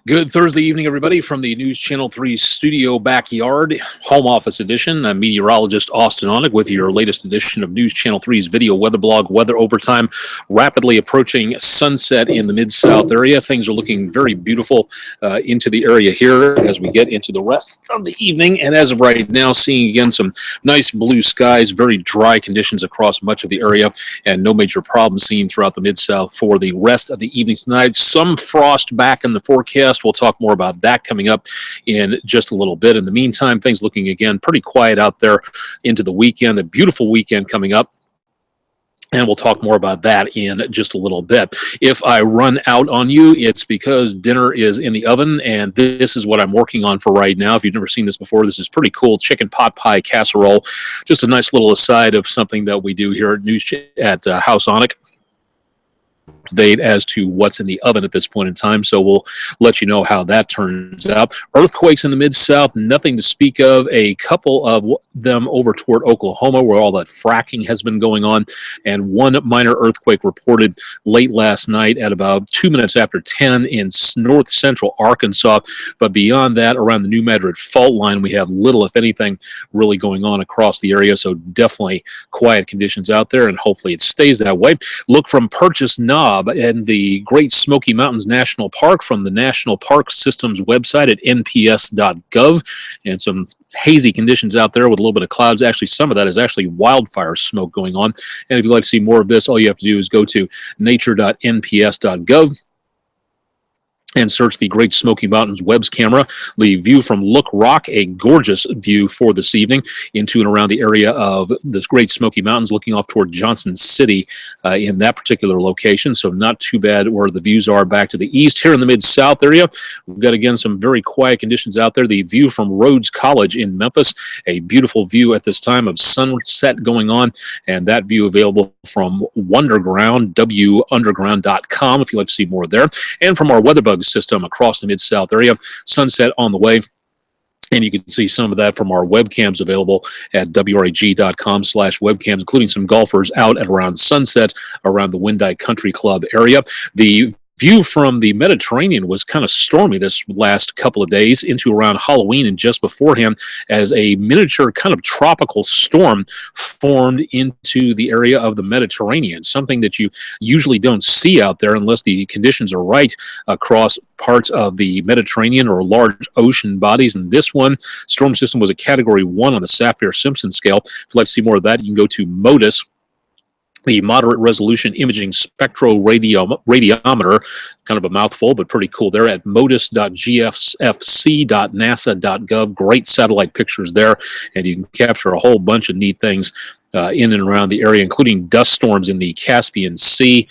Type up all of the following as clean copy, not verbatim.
Good Thursday evening, everybody, from the News Channel 3 studio backyard, home office edition. I'm meteorologist Austen Onek with your latest edition of News Channel 3's video weather blog, Weather Overtime. Rapidly approaching sunset in the Mid-South area. Things are looking very beautiful into the area here as we get into the rest of the evening. And as of right now, seeing again some nice blue skies, very dry conditions across much of the area, and no major problems seen throughout the Mid-South for the rest of the evening tonight. Some frost back in the forecast. We'll talk more about that coming up in just a little bit. In the meantime, things looking again pretty quiet out there into the weekend, a beautiful weekend coming up. And we'll talk more about that in just a little bit. If I run out on you, it's because dinner is in the oven, and this is what I'm working on for right now. If you've never seen this before, this is pretty cool. Chicken pot pie casserole. Just a nice little aside of something that we do here at House Onek. Date as to what's in the oven at this point in time, so we'll let you know how that turns out. Earthquakes in the Mid-South, nothing to speak of. A couple of them over toward Oklahoma where all that fracking has been going on, and one minor earthquake reported late last night at about 2 minutes after 10 in north central Arkansas. But beyond that, around the New Madrid fault line, we have little, if anything, really going on across the area, so definitely quiet conditions out there, and hopefully it stays that way. Look from Purchase Knob and the Great Smoky Mountains National Park from the National Park System's website at nps.gov, and some hazy conditions out there with a little bit of clouds. Actually, some of that is actually wildfire smoke going on. And if you'd like to see more of this, all you have to do is go to nature.nps.gov and search the Great Smoky Mountains Web's camera. The view from Look Rock, a gorgeous view for this evening into and around the area of the Great Smoky Mountains, looking off toward Johnson City in that particular location. So not too bad where the views are back to the east. Here in the Mid-South area, we've got, again, some very quiet conditions out there. The view from Rhodes College in Memphis, a beautiful view at this time of sunset going on, and that view available from Wonderground, wunderground.com, if you'd like to see more there. And from our WeatherBug system across the Mid-South area, sunset on the way, and you can see some of that from our webcams available at WREG.com/webcams, including some golfers out at around sunset around the Windike Country Club area. The view from the Mediterranean was kind of stormy this last couple of days into around Halloween and just beforehand, as a miniature kind of tropical storm formed into the area of the Mediterranean, something that you usually don't see out there unless the conditions are right across parts of the Mediterranean or large ocean bodies. And this one, storm system, was a Category 1 on the Saffir-Simpson scale. If you'd like to see more of that, you can go to MODIS, the Moderate Resolution Imaging Spectroradiometer, kind of a mouthful, but pretty cool there, at modis.gfc.nasa.gov. Great satellite pictures there, and you can capture a whole bunch of neat things in and around the area, including dust storms in the Caspian Sea,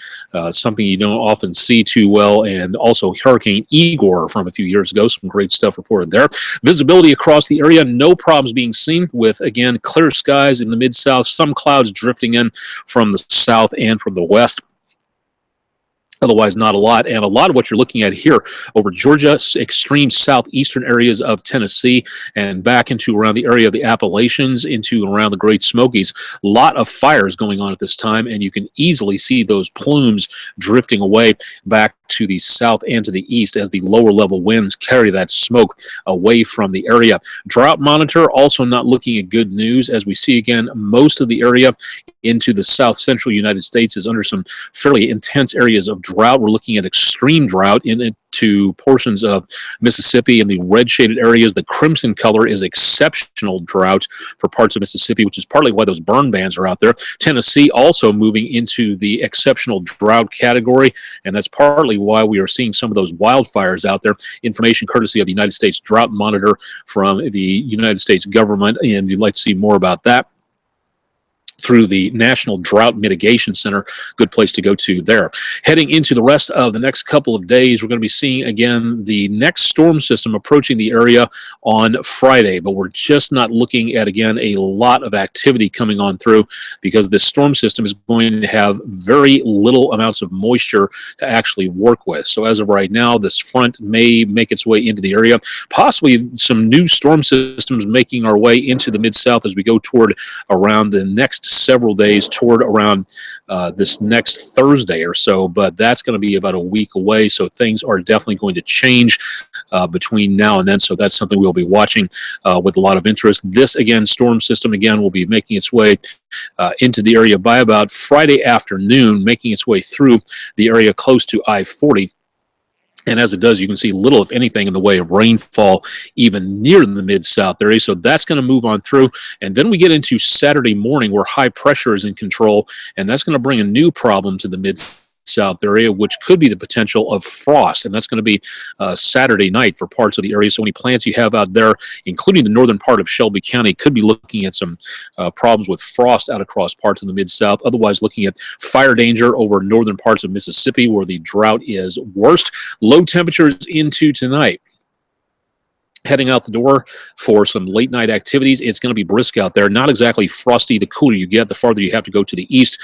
something you don't often see too well, and also Hurricane Igor from a few years ago. Some great stuff reported there. Visibility across the area, no problems being seen with, again, clear skies in the Mid-South, some clouds drifting in from the south and from the west. Otherwise, not a lot. And a lot of what you're looking at here over Georgia, extreme southeastern areas of Tennessee, and back into around the area of the Appalachians, into around the Great Smokies. A lot of fires going on at this time, and you can easily see those plumes drifting away back to the south and to the east as the lower level winds carry that smoke away from the area. Drought monitor also not looking at good news, as we see again most of the area into the south central United States is under some fairly intense areas of drought. We're looking at extreme drought into portions of Mississippi in the red shaded areas. The crimson color is exceptional drought for parts of Mississippi, which is partly why those burn bans are out there. Tennessee also moving into the exceptional drought category, and that's partly why we are seeing some of those wildfires out there. Information courtesy of the United States Drought Monitor from the United States government, and you'd like to see more about that through the National Drought Mitigation Center. Good place to go to there. Heading into the rest of the next couple of days, we're going to be seeing, again, the next storm system approaching the area on Friday, but we're just not looking at, again, a lot of activity coming on through, because this storm system is going to have very little amounts of moisture to actually work with. So as of right now, this front may make its way into the area. Possibly some new storm systems making our way into the Mid-South as we go toward around the next several days toward around this next Thursday or so, but that's going to be about a week away, so things are definitely going to change between now and then, so that's something we'll be watching with a lot of interest. This, again, storm system, again, will be making its way into the area by about Friday afternoon, making its way through the area close to I-40. And as it does, you can see little, if anything, in the way of rainfall even near the Mid-South area. So that's going to move on through. And then we get into Saturday morning where high pressure is in control. And that's going to bring a new problem to the Mid-South area, which could be the potential of frost. And that's going to be Saturday night for parts of the area. So any plants you have out there, including the northern part of Shelby County, could be looking at some problems with frost out across parts of the Mid-South. Otherwise, looking at fire danger over northern parts of Mississippi where the drought is worst. Low temperatures into tonight. Heading out the door for some late night activities. It's going to be brisk out there. Not exactly frosty. The cooler you get, the farther you have to go to the east.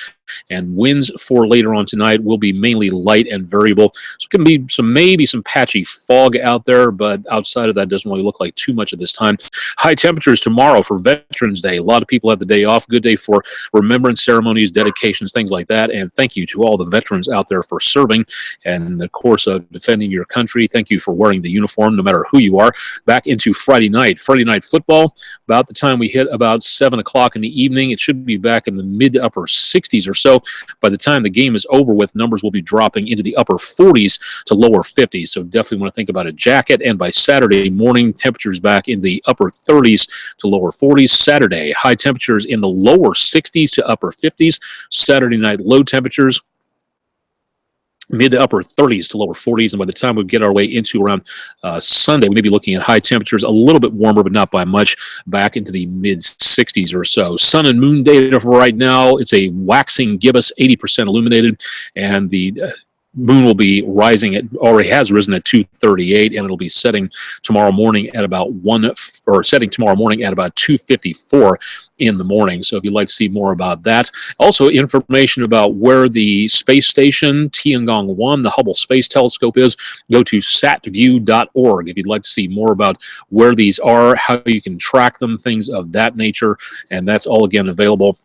And winds for later on tonight will be mainly light and variable. So it can be maybe some patchy fog out there, but outside of that, doesn't really look like too much at this time. High temperatures tomorrow for Veterans Day. A lot of people have the day off. Good day for remembrance ceremonies, dedications, things like that. And thank you to all the veterans out there for serving and, of course, defending your country. Thank you for wearing the uniform, no matter who you are. Back into Friday night football. About the time we hit about 7 o'clock in the evening, it should be back in the mid to upper 60s or so. By the time the game is over with, numbers will be dropping into the upper 40s to lower 50s. So definitely want to think about a jacket. And by Saturday morning, temperatures back in the upper 30s to lower 40s. Saturday, high temperatures in the lower 60s to upper 50s. Saturday night, low temperatures mid to upper 30s to lower 40s, and by the time we get our way into around Sunday, we may be looking at high temperatures a little bit warmer, but not by much, back into the mid 60s or so. Sun and moon data for right now, it's a waxing gibbous, 80% illuminated, and the moon will be rising. It already has risen at 2:38, and it'll be setting tomorrow morning at about 2:54 in the morning. So if you'd like to see more about that, also information about where the space station Tiangong 1, the Hubble Space Telescope, is, go to satview.org if you'd like to see more about where these are, how you can track them, things of that nature, and that's all again available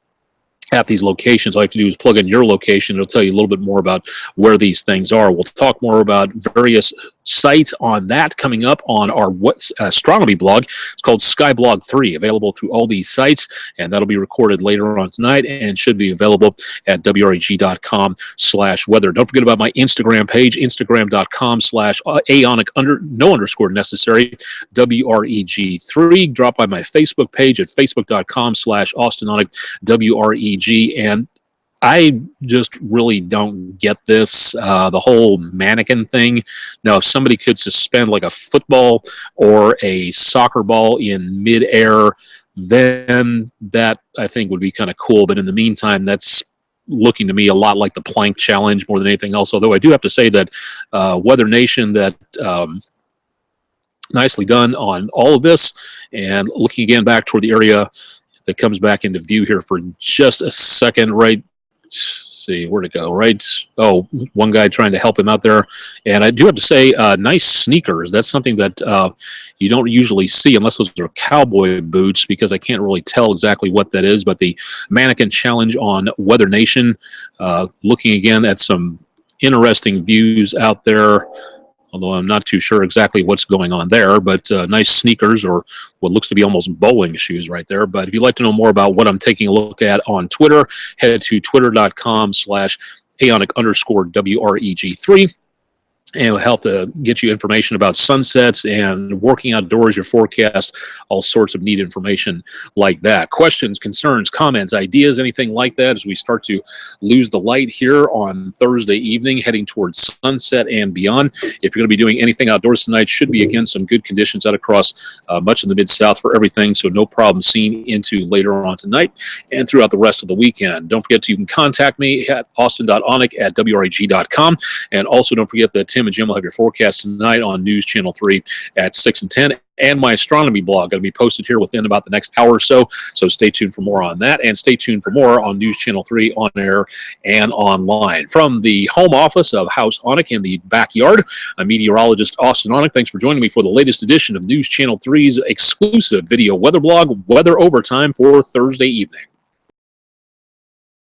at these locations. All you have to do is plug in your location. It'll tell you a little bit more about where these things are. We'll talk more about various sites on that coming up on our astronomy blog. It's called Skyblog 3, available through all these sites, and that'll be recorded later on tonight and should be available at WREG.com/weather. Don't forget about my Instagram page, Instagram.com/Aonic no underscore necessary, WREG3. Drop by my Facebook page at Facebook.com/Austen Onek, WREG. And I just really don't get this, the whole mannequin thing. Now, if somebody could suspend like a football or a soccer ball in midair, then that I think would be kind of cool. But in the meantime, that's looking to me a lot like the plank challenge more than anything else. Although I do have to say that Weather Nation, that nicely done on all of this. And looking again back toward the area that comes back into view here for just a second, right? Let's see, where'd it go, right? Oh, one guy trying to help him out there. And I do have to say, nice sneakers. That's something that you don't usually see unless those are cowboy boots, because I can't really tell exactly what that is. But the mannequin challenge on Weather Nation, looking again at some interesting views out there, although I'm not too sure exactly what's going on there, but nice sneakers, or what looks to be almost bowling shoes right there. But if you'd like to know more about what I'm taking a look at on Twitter, head to twitter.com/Aonic_WREG3. And it'll help to get you information about sunsets and working outdoors, your forecast, all sorts of neat information like that. Questions, concerns, comments, ideas, anything like that as we start to lose the light here on Thursday evening, heading towards sunset and beyond. If you're going to be doing anything outdoors tonight, should be, again, some good conditions out across much of the Mid-South for everything, so no problem seen into later on tonight and throughout the rest of the weekend. Don't forget you can contact me at austin.onek@WREG.com, and also don't forget that Tim and Jim will have your forecast tonight on News Channel 3 at 6 and 10. And my astronomy blog going to be posted here within about the next hour or so. So stay tuned for more on that. And stay tuned for more on News Channel 3 on air and online. From the home office of House Onek in the backyard, I'm meteorologist Austen Onek. Thanks for joining me for the latest edition of News Channel 3's exclusive video weather blog, Weather Overtime, for Thursday evening.